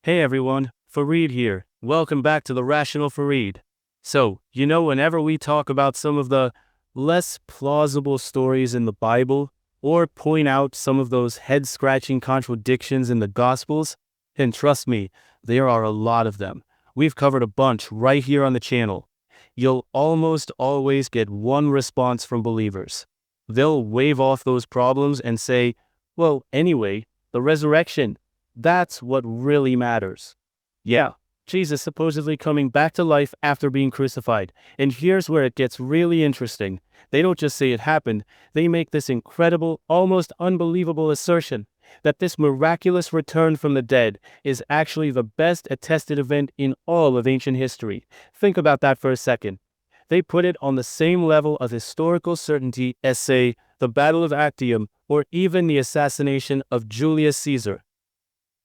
Hey everyone, Fareed here. Welcome back to the Rational Fareed. So, whenever we talk about some of the less plausible stories in the Bible, or point out some of those head-scratching contradictions in the Gospels, and trust me, there are a lot of them. We've covered a bunch right here on the channel. You'll almost always get one response from believers. They'll wave off those problems and say, well, anyway, the resurrection. That's what really matters. Yeah, Jesus supposedly coming back to life after being crucified. And here's where it gets really interesting. They don't just say it happened, they make this incredible, almost unbelievable assertion that this miraculous return from the dead is actually the best attested event in all of ancient history. Think about that for a second. They put it on the same level of historical certainty as, say, the Battle of Actium or even the assassination of Julius Caesar.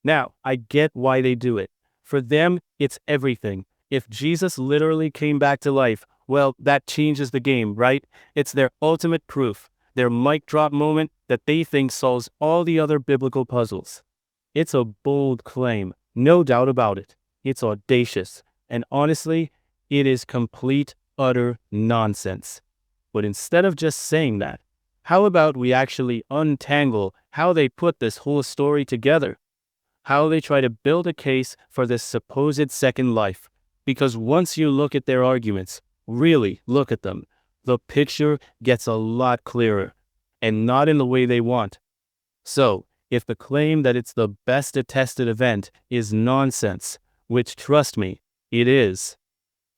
Now, I get why they do it. For them, it's everything. If Jesus literally came back to life, well, that changes the game, right? It's their ultimate proof, their mic drop moment that they think solves all the other biblical puzzles. It's a bold claim, no doubt about it. It's audacious, and honestly, it is complete, utter nonsense. But instead of just saying that, how about we actually untangle how they put this whole story together? How they try to build a case for this supposed second life. Because once you look at their arguments, really look at them, the picture gets a lot clearer, and not in the way they want. So, if the claim that it's the best attested event is nonsense, which trust me, it is,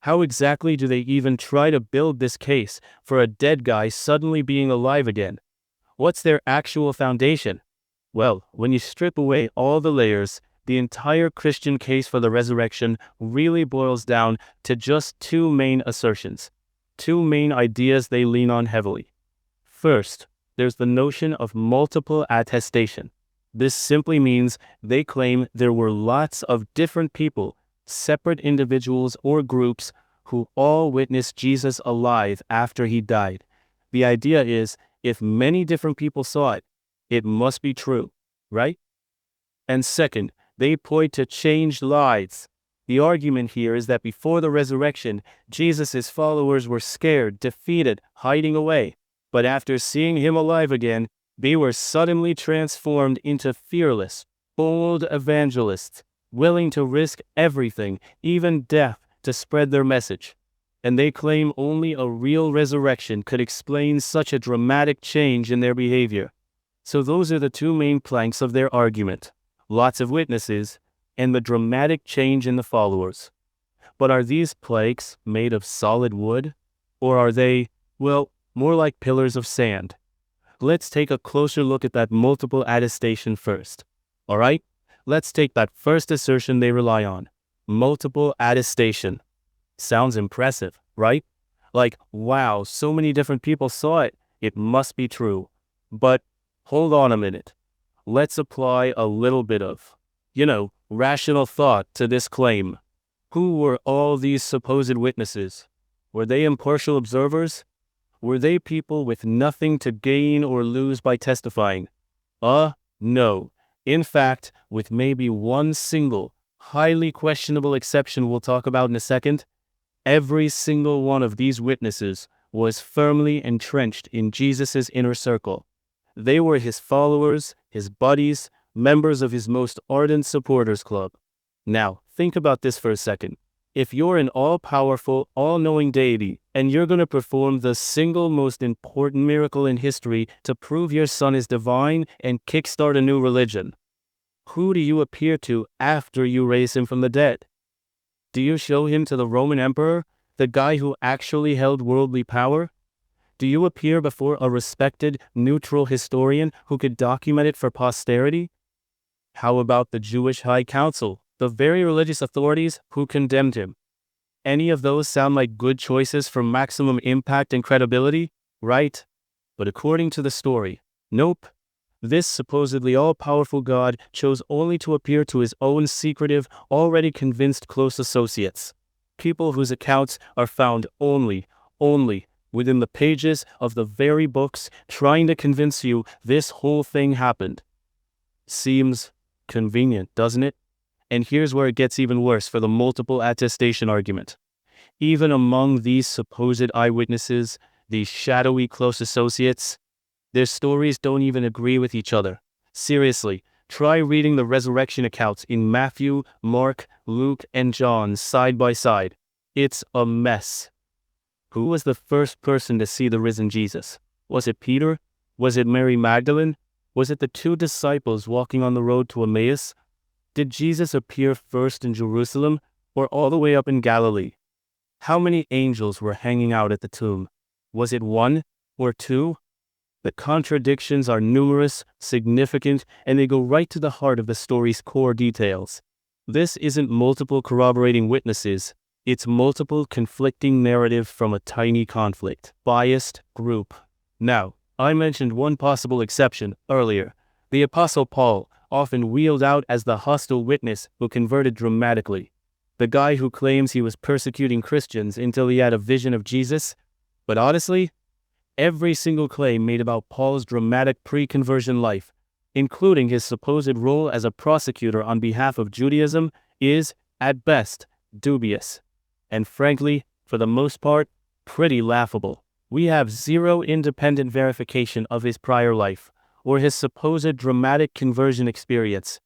how exactly do they even try to build this case for a dead guy suddenly being alive again? What's their actual foundation? Well, when you strip away all the layers, the entire Christian case for the resurrection really boils down to just two main assertions, two main ideas they lean on heavily. First, there's the notion of multiple attestation. This simply means they claim there were lots of different people, separate individuals or groups, who all witnessed Jesus alive after he died. The idea is, if many different people saw it, it must be true, right? And second, they point to changed lives. The argument here is that before the resurrection, Jesus' followers were scared, defeated, hiding away. But after seeing him alive again, they were suddenly transformed into fearless, bold evangelists, willing to risk everything, even death, to spread their message. And they claim only a real resurrection could explain such a dramatic change in their behavior. So those are the two main planks of their argument. Lots of witnesses, and the dramatic change in the followers. But are these planks made of solid wood? Or are they, well, more like pillars of sand? Let's take a closer look at that multiple attestation first. Alright? Let's take that first assertion they rely on. Multiple attestation. Sounds impressive, right? Like, wow, so many different people saw it. It must be true. But hold on a minute. Let's apply a little bit of, rational thought to this claim. Who were all these supposed witnesses? Were they impartial observers? Were they people with nothing to gain or lose by testifying? No. In fact, with maybe one single, highly questionable exception we'll talk about in a second, every single one of these witnesses was firmly entrenched in Jesus' inner circle. They were his followers, his buddies, members of his most ardent supporters club. Now, think about this for a second. If you're an all-powerful, all-knowing deity, and you're going to perform the single most important miracle in history to prove your son is divine and kickstart a new religion, who do you appear to after you raise him from the dead? Do you show him to the Roman emperor, the guy who actually held worldly power? Do you appear before a respected, neutral historian who could document it for posterity? How about the Jewish High Council, the very religious authorities who condemned him? Any of those sound like good choices for maximum impact and credibility, right? But according to the story, nope. This supposedly all-powerful God chose only to appear to his own secretive, already convinced close associates. People whose accounts are found only within the pages of the very books trying to convince you this whole thing happened. Seems convenient, doesn't it? And here's where it gets even worse for the multiple attestation argument. Even among these supposed eyewitnesses, these shadowy close associates, their stories don't even agree with each other. Seriously, try reading the resurrection accounts in Matthew, Mark, Luke, and John side by side. It's a mess. Who was the first person to see the risen Jesus? Was it Peter? Was it Mary Magdalene? Was it the two disciples walking on the road to Emmaus? Did Jesus appear first in Jerusalem or all the way up in Galilee? How many angels were hanging out at the tomb? Was it one or two? The contradictions are numerous, significant, and they go right to the heart of the story's core details. This isn't multiple corroborating witnesses, it's multiple conflicting narrative from a tiny conflict, biased group. Now, I mentioned one possible exception earlier. The Apostle Paul, often wheeled out as the hostile witness who converted dramatically. The guy who claims he was persecuting Christians until he had a vision of Jesus. But honestly, every single claim made about Paul's dramatic pre-conversion life, including his supposed role as a prosecutor on behalf of Judaism, is, at best, dubious. And frankly, for the most part, pretty laughable. We have zero independent verification of his prior life, or his supposed dramatic conversion experience.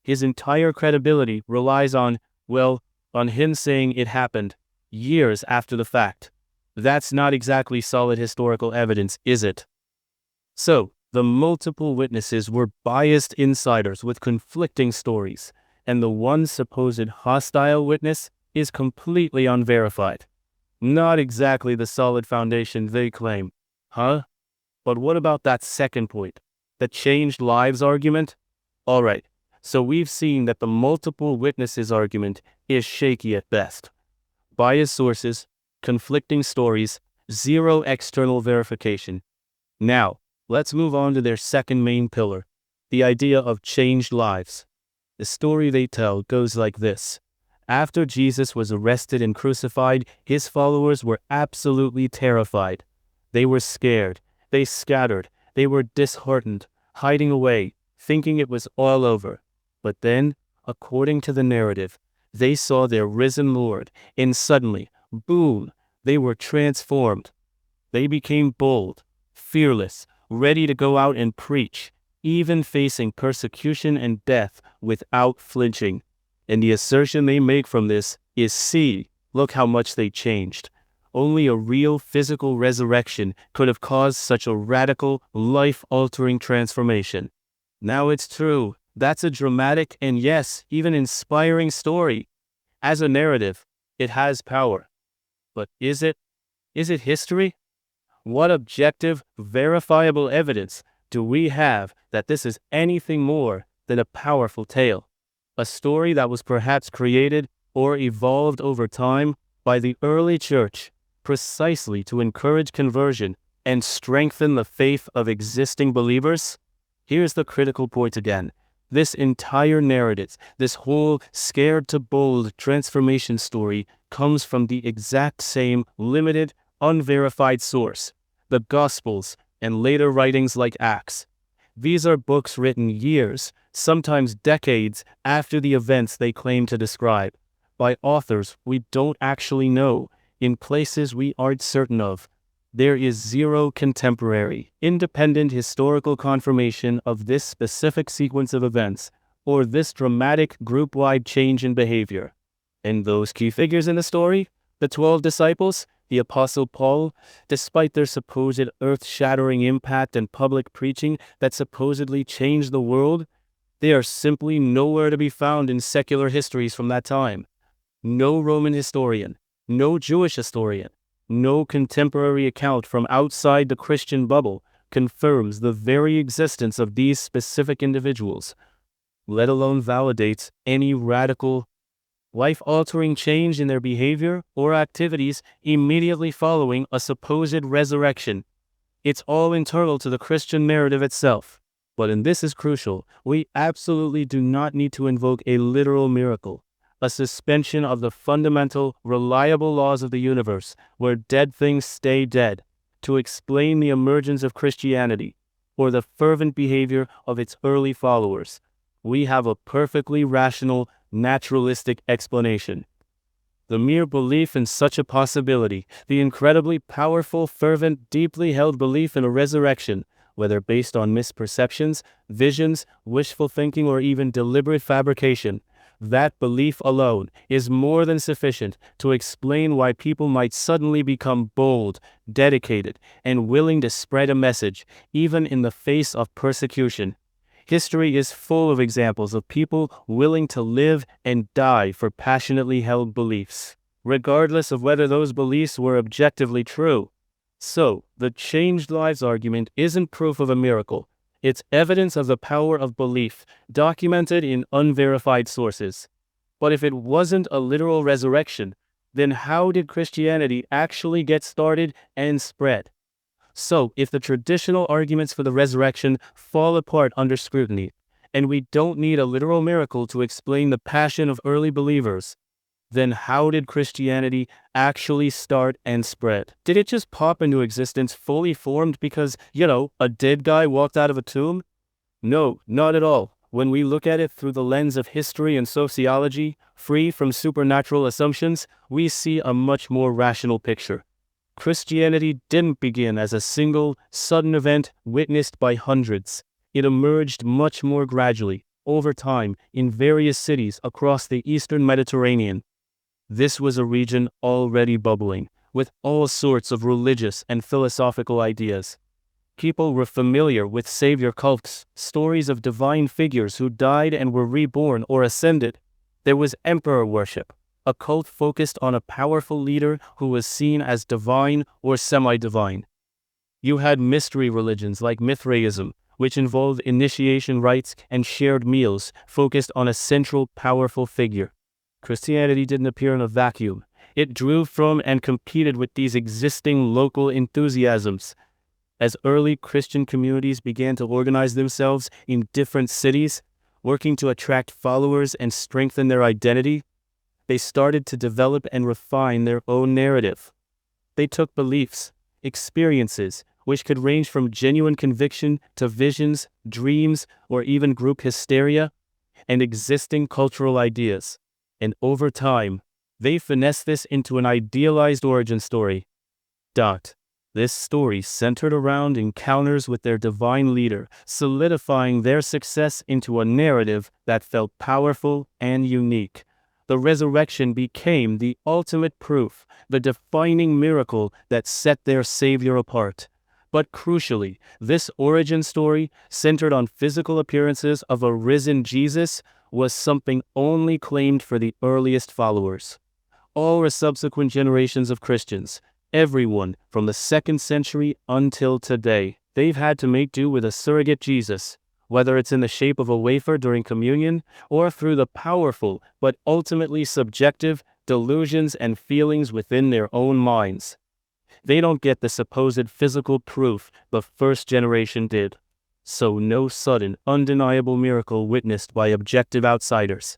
His entire credibility relies on him saying it happened years after the fact. That's not exactly solid historical evidence, is it? So, the multiple witnesses were biased insiders with conflicting stories, and the one supposed hostile witness is completely unverified. Not exactly the solid foundation they claim, huh? But what about that second point, the changed lives argument? Alright, so we've seen that the multiple witnesses argument is shaky at best. Biased sources, conflicting stories, zero external verification. Now, let's move on to their second main pillar, the idea of changed lives. The story they tell goes like this. After Jesus was arrested and crucified, his followers were absolutely terrified. They were scared, they scattered, they were disheartened, hiding away, thinking it was all over. But then, according to the narrative, they saw their risen Lord, and suddenly, boom, they were transformed. They became bold, fearless, ready to go out and preach, even facing persecution and death without flinching. And the assertion they make from this is, see, look how much they changed. Only a real physical resurrection could have caused such a radical, life-altering transformation. Now it's true, that's a dramatic and yes, even inspiring story. As a narrative, it has power. But is it? Is it history? What objective, verifiable evidence do we have that this is anything more than a powerful tale? A story that was perhaps created or evolved over time by the early church, precisely to encourage conversion and strengthen the faith of existing believers? Here's the critical point again. This entire narrative, this whole scared to bold transformation story comes from the exact same limited, unverified source, the Gospels and later writings like Acts. These are books written years, sometimes decades, after the events they claim to describe, by authors we don't actually know, in places we aren't certain of. There is zero contemporary, independent historical confirmation of this specific sequence of events, or this dramatic group-wide change in behavior. And those key figures in the story, the 12 disciples, the Apostle Paul, despite their supposed earth-shattering impact and public preaching that supposedly changed the world, they are simply nowhere to be found in secular histories from that time. No Roman historian, no Jewish historian, no contemporary account from outside the Christian bubble confirms the very existence of these specific individuals, let alone validates any radical, life-altering change in their behavior or activities immediately following a supposed resurrection. It's all internal to the Christian narrative itself. But, and this is crucial, we absolutely do not need to invoke a literal miracle, a suspension of the fundamental, reliable laws of the universe, where dead things stay dead, to explain the emergence of Christianity, or the fervent behavior of its early followers. We have a perfectly rational, naturalistic explanation. The mere belief in such a possibility, the incredibly powerful, fervent, deeply held belief in a resurrection, whether based on misperceptions, visions, wishful thinking, or even deliberate fabrication, that belief alone is more than sufficient to explain why people might suddenly become bold, dedicated, and willing to spread a message, even in the face of persecution. History is full of examples of people willing to live and die for passionately held beliefs, regardless of whether those beliefs were objectively true. So, the changed lives argument isn't proof of a miracle. It's evidence of the power of belief, documented in unverified sources. But if it wasn't a literal resurrection, then how did Christianity actually get started and spread? So, if the traditional arguments for the resurrection fall apart under scrutiny, and we don't need a literal miracle to explain the passion of early believers, then how did Christianity actually start and spread? Did it just pop into existence fully formed because, a dead guy walked out of a tomb? No, not at all. When we look at it through the lens of history and sociology, free from supernatural assumptions, we see a much more rational picture. Christianity didn't begin as a single, sudden event witnessed by hundreds. It emerged much more gradually, over time, in various cities across the eastern Mediterranean. This was a region already bubbling, with all sorts of religious and philosophical ideas. People were familiar with savior cults, stories of divine figures who died and were reborn or ascended. There was emperor worship, a cult focused on a powerful leader who was seen as divine or semi-divine. You had mystery religions like Mithraism, which involved initiation rites and shared meals focused on a central, powerful figure. Christianity didn't appear in a vacuum. It drew from and competed with these existing local enthusiasms. As early Christian communities began to organize themselves in different cities, working to attract followers and strengthen their identity, they started to develop and refine their own narrative. They took beliefs, experiences, which could range from genuine conviction to visions, dreams, or even group hysteria, and existing cultural ideas. And over time, they finessed this into an idealized origin story. This story centered around encounters with their divine leader, solidifying their success into a narrative that felt powerful and unique. The resurrection became the ultimate proof, the defining miracle that set their Savior apart. But crucially, this origin story, centered on physical appearances of a risen Jesus, was something only claimed for the earliest followers. All subsequent generations of Christians, everyone from the 2nd century until today, they've had to make do with a surrogate Jesus, whether it's in the shape of a wafer during communion or through the powerful but ultimately subjective delusions and feelings within their own minds. They don't get the supposed physical proof the first generation did. So no sudden, undeniable miracle witnessed by objective outsiders.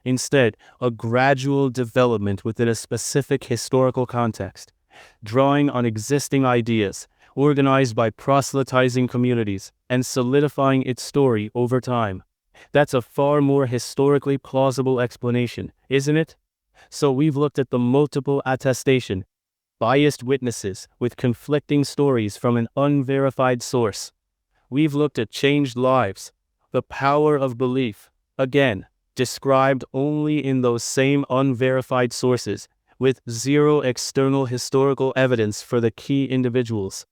Instead, a gradual development within a specific historical context, drawing on existing ideas, organized by proselytizing communities, and solidifying its story over time. That's a far more historically plausible explanation, isn't it? So we've looked at the multiple attestation, biased witnesses with conflicting stories from an unverified source. We've looked at changed lives, the power of belief, again, described only in those same unverified sources, with zero external historical evidence for the key individuals.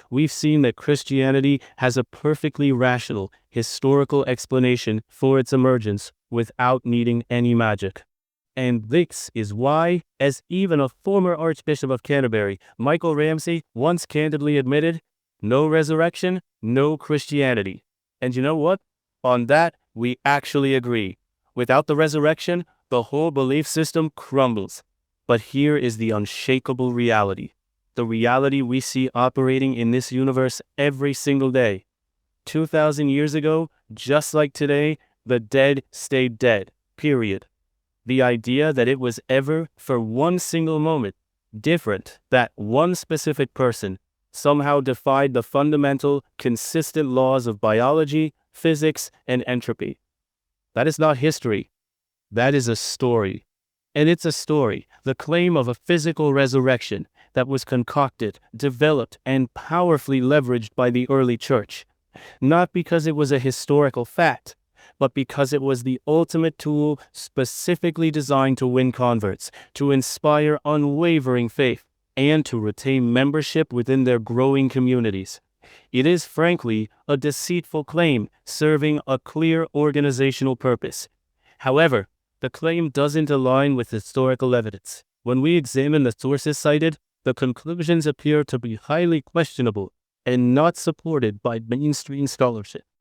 We've seen that Christianity has a perfectly rational, historical explanation for its emergence without needing any magic. And this is why, as even a former Archbishop of Canterbury, Michael Ramsey, once candidly admitted, no resurrection, no Christianity. And you know what? On that, we actually agree. Without the resurrection, the whole belief system crumbles. But here is the unshakable reality. The reality we see operating in this universe every single day. 2,000 years ago, just like today, the dead stayed dead, period. The idea that it was ever, for one single moment, different, that one specific person somehow defied the fundamental, consistent laws of biology, physics, and entropy. That is not history. That is a story. And it's a story, the claim of a physical resurrection that was concocted, developed, and powerfully leveraged by the early church. Not because it was a historical fact, but because it was the ultimate tool specifically designed to win converts, to inspire unwavering faith, and to retain membership within their growing communities. It is frankly a deceitful claim serving a clear organizational purpose. However, the claim doesn't align with historical evidence. When we examine the sources cited, the conclusions appear to be highly questionable and not supported by mainstream scholarship.